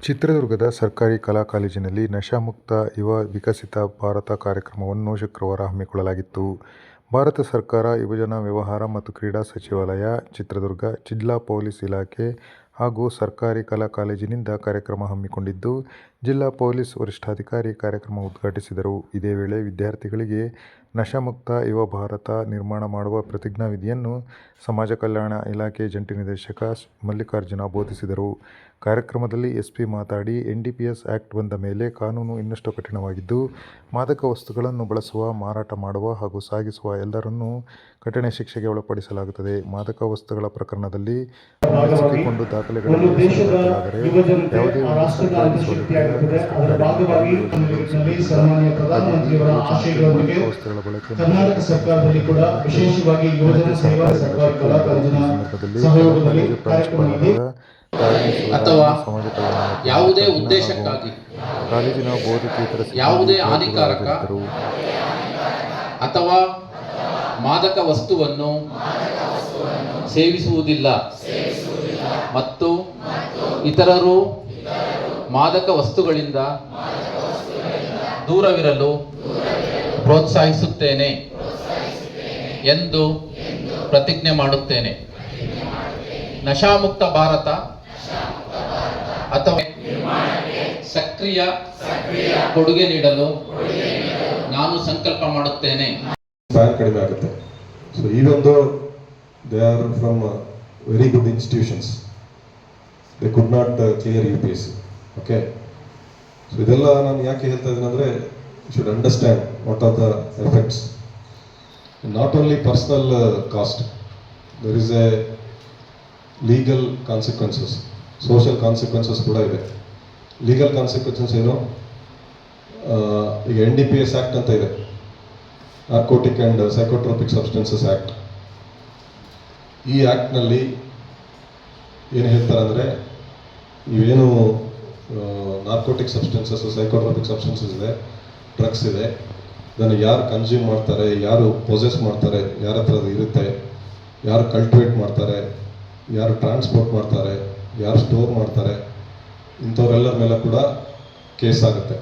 ಚಿತ್ರದುರ್ಗದ ಸರ್ಕಾರಿ ಕಲಾ ಕಾಲೇಜಿನಲ್ಲಿ ನಶಾಮುಕ್ತ ಯುವ ವಿಕಸಿತ ಭಾರತ ಕಾರ್ಯಕ್ರಮವನ್ನು ಶುಕ್ರವಾರ ಹಮ್ಮಿಕೊಳ್ಳಲಾಗಿತ್ತು. ಭಾರತ ಸರ್ಕಾರ ಯುವಜನ ವ್ಯವಹಾರ ಮತ್ತು ಕ್ರೀಡಾ ಸಚಿವಾಲಯ, ಚಿತ್ರದುರ್ಗ ಜಿಲ್ಲಾ ಪೊಲೀಸ್ ಇಲಾಖೆ ಹಾಗೂ ಸರ್ಕಾರಿ ಕಲಾ ಕಾಲೇಜಿನಿಂದ ಕಾರ್ಯಕ್ರಮ ಹಮ್ಮಿಕೊಂಡಿದ್ದು, ಜಿಲ್ಲಾ ಪೊಲೀಸ್ ವರಿಷ್ಠಾಧಿಕಾರಿ ಕಾರ್ಯಕ್ರಮ ಉದ್ಘಾಟಿಸಿದರು. ಇದೇ ವೇಳೆ ವಿದ್ಯಾರ್ಥಿಗಳಿಗೆ ನಶಾಮುಕ್ತ ಯುವ ಭಾರತ ನಿರ್ಮಾಣ ಮಾಡುವ ಪ್ರತಿಜ್ಞಾ ವಿಧಿಯನ್ನು ಸಮಾಜ ಕಲ್ಯಾಣ ಇಲಾಖೆ ಜಂಟಿ ನಿರ್ದೇಶಕ ಮಲ್ಲಿಕಾರ್ಜುನ ಬೋಧಿಸಿದರು. ಕಾರ್ಯಕ್ರಮದಲ್ಲಿ ಎಸ್ಪಿ ಮಾತನಾಡಿ, ಎನ್ಡಿಪಿಎಸ್ ಆಕ್ಟ್ ಬಂದ ಮೇಲೆ ಕಾನೂನು ಇನ್ನಷ್ಟು ಕಠಿಣವಾಗಿದ್ದು, ಮಾದಕ ವಸ್ತುಗಳನ್ನು ಬಳಸುವ, ಮಾರಾಟ ಮಾಡುವ ಹಾಗೂ ಸಾಗಿಸುವ ಎಲ್ಲರನ್ನೂ ಕಠಿಣ ಶಿಕ್ಷೆಗೆ ಒಳಪಡಿಸಲಾಗುತ್ತದೆ. ಮಾದಕ ವಸ್ತುಗಳ ಪ್ರಕರಣದಲ್ಲಿ ಸಿಕ್ಕಿಕೊಂಡು ದಾಖಲೆಗಳಲ್ಲಿ ಹೆಸರುದಾಖಲಾದರೆ ಯಾವುದೇ ಒಂದು ಸರ್ಕಾರಿ ಸೌಲಭ್ಯ, ಸರ್ಕಾರಿ ವಸ್ತುಗಳ ಬಳಕೆ ಸಂದರ್ಭದಲ್ಲಿ ಪ್ರಾಂಶುಪಾಲರಾದ ಅಥವಾ ಯಾವುದೇ ಉದ್ದೇಶಕ್ಕಾಗಿ ಕಾಲೇಜಿನ ಬೋಧಕೇತರ ಯಾವುದೇ ಹಾನಿಕಾರಕ ಅಥವಾ ಮಾದಕ ವಸ್ತುವನ್ನು ಸೇವಿಸುವುದಿಲ್ಲ ಮತ್ತು ಇತರರು ಮಾದಕ ವಸ್ತುಗಳಿಂದ ದೂರವಿರಲು ಪ್ರೋತ್ಸಾಹಿಸುತ್ತೇನೆ ಎಂದು ಪ್ರತಿಜ್ಞೆ ಮಾಡುತ್ತೇನೆ. ನಶಾಮುಕ್ತ ಭಾರತ ಅಥವಾ ಸಕ್ರಿಯ ಕೊಡುಗೆ ನೀಡಲು ನಾನು ಸಂಕಲ್ಪ ಮಾಡುತ್ತೇನೆ. ಕಡಿಮೆ ಆಗುತ್ತೆ. So even though they are from very good institutions, they could not clear UPSC. Okay, so ಇದೆಲ್ಲ ನಾನು ಯಾಕೆ ಹೇಳ್ತಾ ಇದ್ದೀನಿ ಅಂದ್ರೆ, you should understand what are the effects. Not only personal cost, there is a legal consequences, social consequences ಕೂಡ ಇದೆ. Legal consequences ಏನು? ಈಗ NDPS ಆಕ್ಟ್ ಅಂತ ಇದೆ, narcotic and psychotropic substances act. ಈ ಆ್ಯಕ್ಟ್ನಲ್ಲಿ ಏನು ಹೇಳ್ತಾರೆ ಅಂದರೆ, ಇವೇನು ನಾರ್ಕೋಟಿಕ್ ಸಬ್ಸ್ಟೆನ್ಸಸ್, ಸೈಕೋಟ್ರೋಪಿಕ್ ಸಬ್ಸ್ಟೆನ್ಸಸ್ ಇದೆ, ಡ್ರಗ್ಸ್ ಇದೆ, ಇದನ್ನು ಯಾರು ಕನ್ಸ್ಯೂಮ್ ಮಾಡ್ತಾರೆ, ಯಾರು ಪೊಸೆಸ್ ಮಾಡ್ತಾರೆ, ಯಾರ ಹತ್ರ ಅದು ಇರುತ್ತೆ, ಯಾರು ಕಲ್ಟಿವೇಟ್ ಮಾಡ್ತಾರೆ, ಯಾರು ಟ್ರಾನ್ಸ್ಪೋರ್ಟ್ ಮಾಡ್ತಾರೆ, ಯಾರು ಸ್ಟೋರ್ ಮಾಡ್ತಾರೆ, ಇಂಥವರೆಲ್ಲರ ಮೇಲೆ ಕೂಡ ಕೇಸ್ ಆಗುತ್ತೆ.